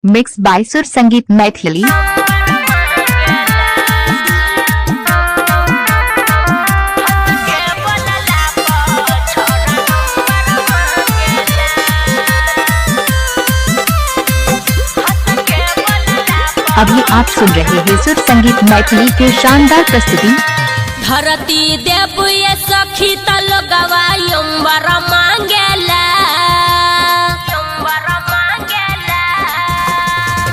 Mix by सुर संगीत मैथिली। अभी आप सुन रहे हैं सुर संगीत मैथिली के शानदार प्रस्तुति। धरती देव ये सखी तल गवायंबर मांगेला,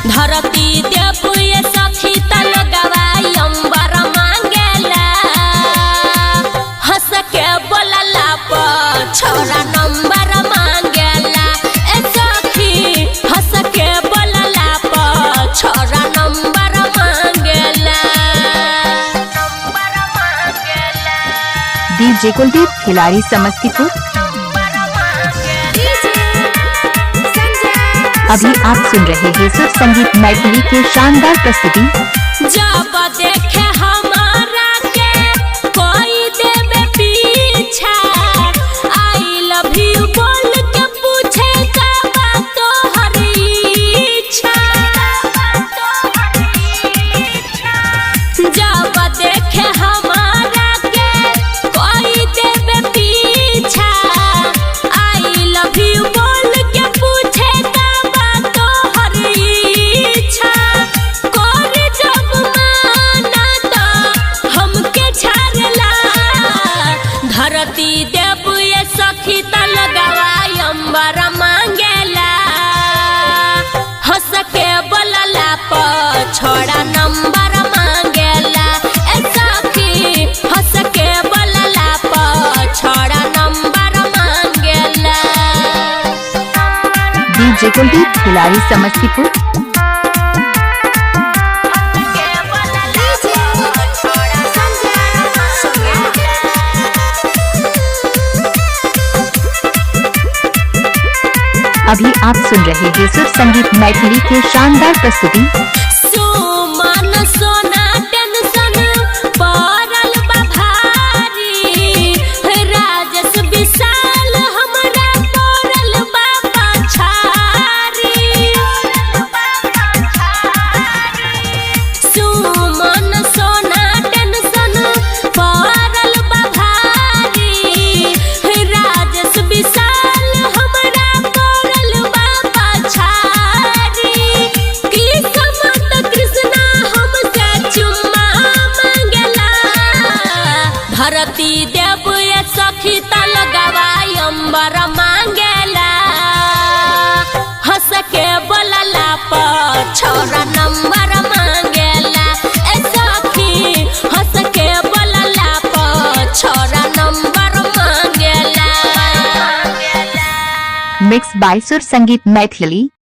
धरती देव ये सखी तल गवायंबर मांगेला, हंस के बोलला पर छोरा नंबर मांगेला। ए सखी हंस के बोलला पर छोरा नंबर मांगेला। डीजे कुलदीप खिलाड़ी समस्तीपुर। अभी आप सुन रहे हैं सुर संगीत मैथिली के शानदार प्रस्तुति। जब देखे हमारा के कोई देवे पीछा, आई लव यू बोल के पूछे का बातो हरी इच्छा। जब देखे हमारा के कोई देवे पीछा, आई लव यू बोल के पूछे का बातो हरी इच्छा। कोरी जब माना तो हमके छाड़ला, धरती देव ये सखी तल गवायंबर मांगेला, हंस के बोलला पर छोड़ा नंबर मांगेला। ए सखी हंस के बोलला पर छोड़ा नंबर मांगेला। डीजे कुलदीप खिलाड़ी समस्तीपुर। अभी आप सुन रहे हैं सुर संगीत मैथिली के शानदार प्रस्तुति। सुमन सोना टेंशन पड़ल बा भारी, राजेश विशाल हमरा पड़ल बा पछारी। सुमन सोना टेंशन पड़ल बा भारी, राजेश विशाल हमरा पड़ल बा पछारी। किस्मत कृष्णा हमसे चुम्मा मांगेला, धरती देव ये सखी तल गवायंबर मांगेला, हंस के बोलला पर छोरा नंबर मांगेला। ए सखी हंस के बोलला पर छोरा नंबर मांगेला। मिक्स बाय सुर संगीत मैथिली।